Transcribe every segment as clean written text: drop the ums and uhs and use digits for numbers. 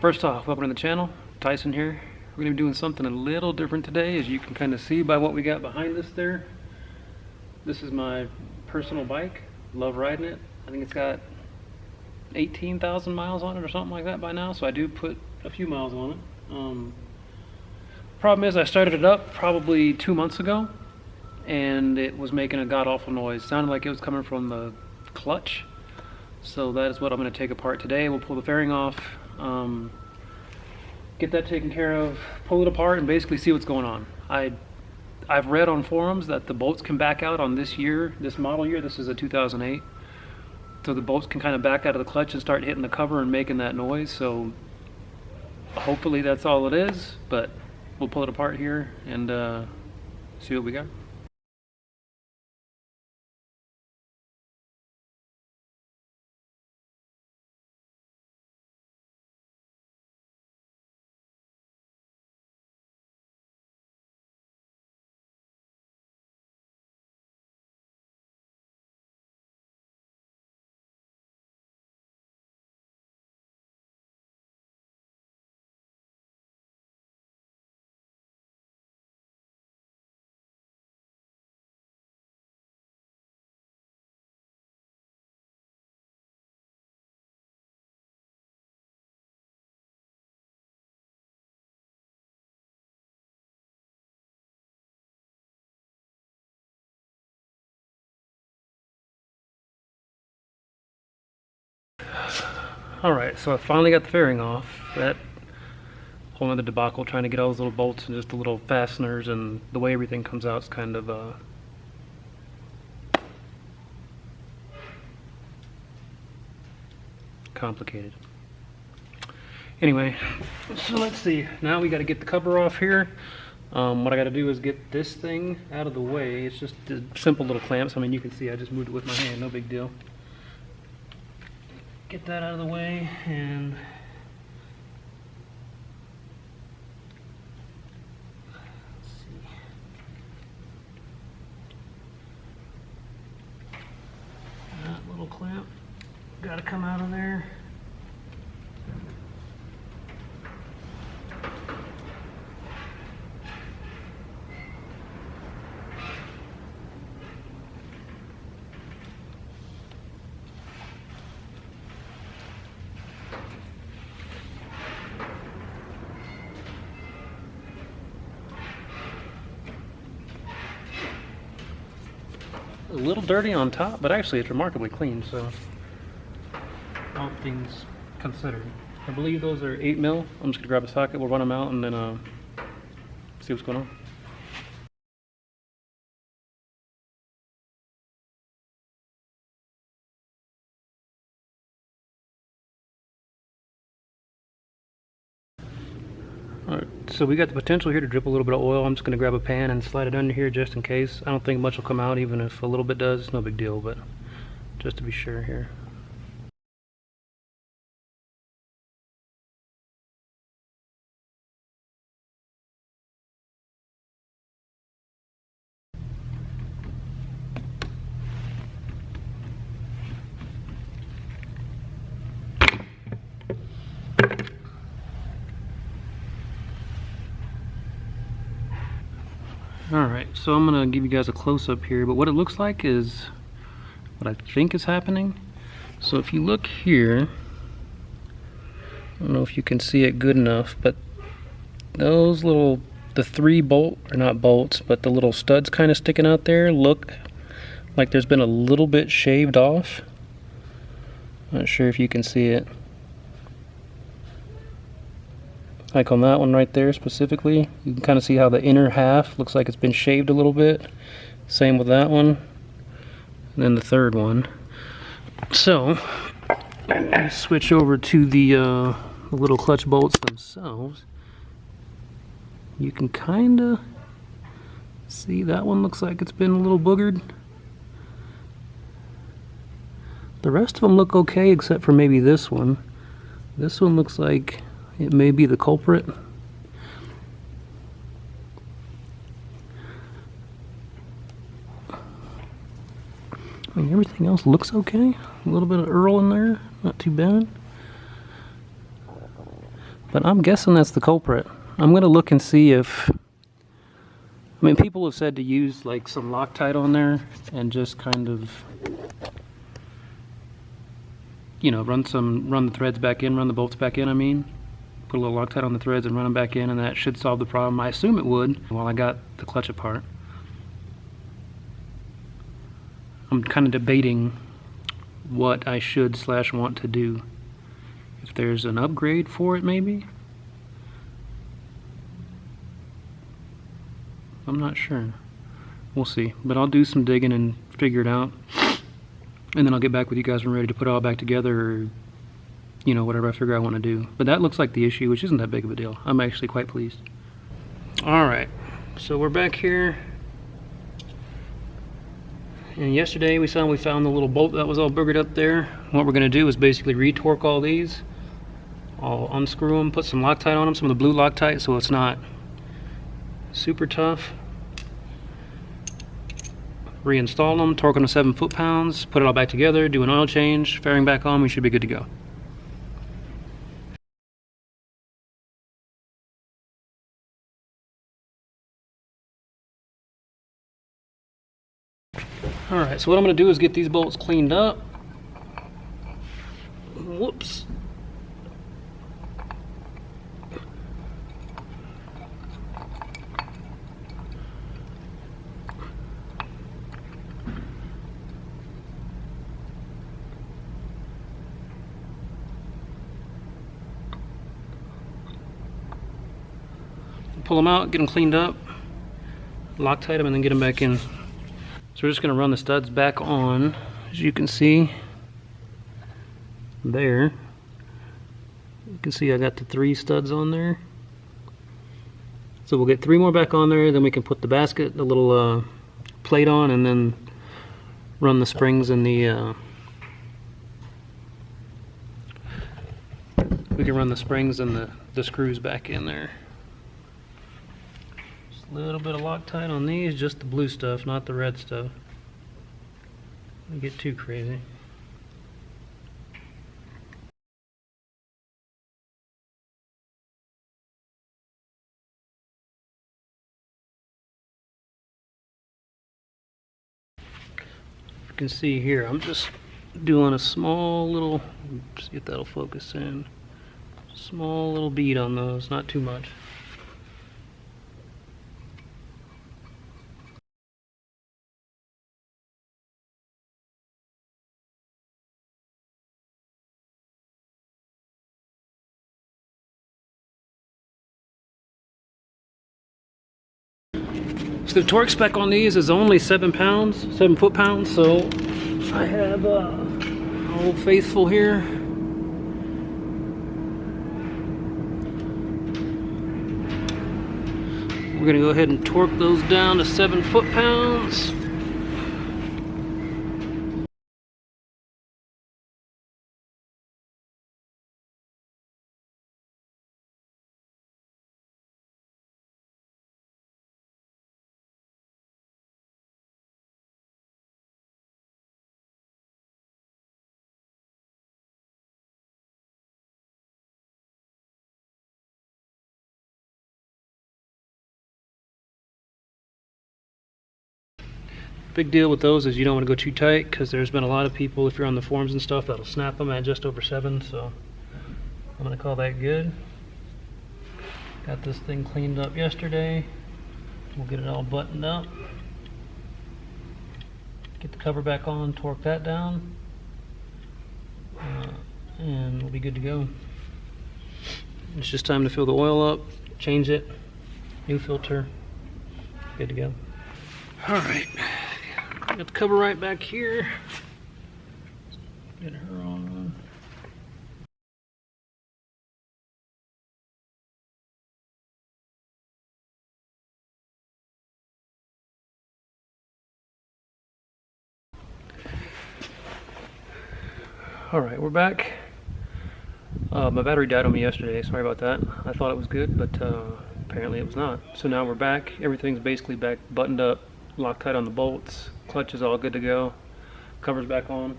First off, welcome to the channel. Tyson here. We're going to be doing something a little different today, as you can kind of see by what we got behind us there. This is my personal bike. Love riding it. I think it's got 18,000 miles on it or something like that by now, so I do put a few miles on it. Problem is, I started it up probably 2 months ago, and it was making a god-awful noise. Sounded like it was coming from the clutch. So that is what I'm going to take apart today. We'll pull the fairing off, get that taken care of, pull it apart, and basically see what's going on. I've read on forums that the bolts can back out on this model year. This is a 2008. So the bolts can kind of back out of the clutch and start hitting the cover and making that noise. So hopefully that's all it is, but we'll pull it apart here and see what we got. Alright, so I finally got the fairing off. That whole other debacle trying to get all those little bolts and just the little fasteners, and the way everything comes out is kind of complicated. Anyway, so let's see. Now we got to get the cover off here. What I got to do is get this thing out of the way. It's just simple little clamps. I mean, you can see I just moved it with my hand, no big deal. Get that out of the way, and let's see. That little clamp got to come out of there. A little dirty on top, but actually it's remarkably clean, so all things considered. I believe those are 8 mil. I'm just gonna grab a socket, we'll run them out, and then see what's going on. Alright, so we got the potential here to drip a little bit of oil. I'm just going to grab a pan and slide it under here just in case. I don't think much will come out, even if a little bit does. It's no big deal, but just to be sure here. Alright, so I'm going to give you guys a close-up here, but what it looks like is what I think is happening. So if you look here, I don't know if you can see it good enough, but those the 3 bolt, or not bolts, but the little studs kind of sticking out there look like there's been a little bit shaved off. Not sure if you can see it. Like on that one right there specifically, you can kind of see how the inner half looks like it's been shaved a little bit. Same with that one, and then the third one. So let's switch over to the little clutch bolts themselves. You can kind of see that one looks like it's been a little boogered. The rest of them look okay, except for maybe this one. This one looks like it may be the culprit. I mean, everything else looks okay. A little bit of Earl in there, not too bad. But I'm guessing that's the culprit. I'm gonna look and see if, I mean, people have said to use like some Loctite on there and just kind of, you know, run the threads back in, run the bolts back in, I mean. Put a little Loctite on the threads and run them back in, and that should solve the problem. I assume it would while I got the clutch apart. I'm kind of debating what I should / want to do. If there's an upgrade for it, maybe? I'm not sure. We'll see. But I'll do some digging and figure it out. And then I'll get back with you guys when I'm ready to put it all back together, or, you know, whatever I figure I want to do. But that looks like the issue, which isn't that big of a deal. I'm actually quite pleased. Alright, so we're back here. And yesterday we found the little bolt that was all boogered up there. What we're going to do is basically retorque all these. I'll unscrew them, put some Loctite on them, some of the blue Loctite, so it's not super tough. Reinstall them, torque them to 7 foot-pounds, put it all back together, do an oil change, fairing back on, we should be good to go. Alright, so what I'm going to do is get these bolts cleaned up. Whoops. Pull them out, get them cleaned up, Loctite them, and then get them back in. So we're just going to run the studs back on, as you can see there. You can see I got the 3 studs on there. So we'll get 3 more back on there, then we can put the basket, the little plate on, and then run the springs and the we can run the springs and the screws back in there. A little bit of Loctite on these, just the blue stuff, not the red stuff. Don't get too crazy. You can see here, I'm just doing a small little, see if that'll focus in. Small little bead on those, not too much. So the torque spec on these is only 7 foot-pounds, so I have Old Faithful here. We're going to go ahead and torque those down to 7 foot-pounds. Big deal with those is you don't want to go too tight, because there's been a lot of people, if you're on the forums and stuff, that'll snap them at just over 7, so I'm going to call that good. Got this thing cleaned up yesterday. We'll get it all buttoned up. Get the cover back on, torque that down, and we'll be good to go. It's just time to fill the oil up, change it, new filter, good to go. Alright. Got the cover right back here. Get her on. Alright, we're back. My battery died on me yesterday, sorry about that. I thought it was good, but apparently it was not. So now we're back. Everything's basically back buttoned up, Loctite on the bolts. Clutch is all good to go. Cover's back on.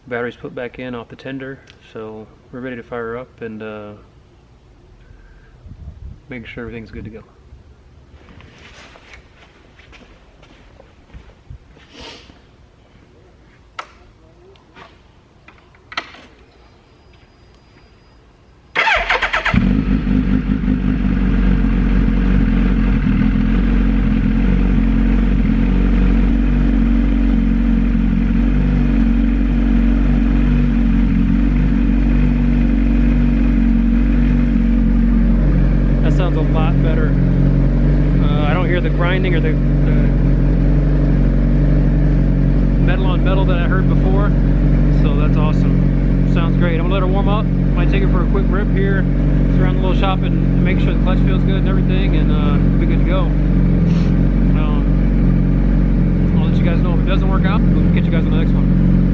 Batteries put back in off the tender, so we're ready to fire up and make sure everything's good to go. Sounds a lot better. I don't hear the grinding or the metal on metal that I heard before, so that's awesome. Sounds great. I'm gonna let her warm up. Might take her for a quick rip here, just around the little shop and make sure the clutch feels good and everything, and we'll be good to go. I'll let you guys know if it doesn't work out. We'll catch you guys on the next one.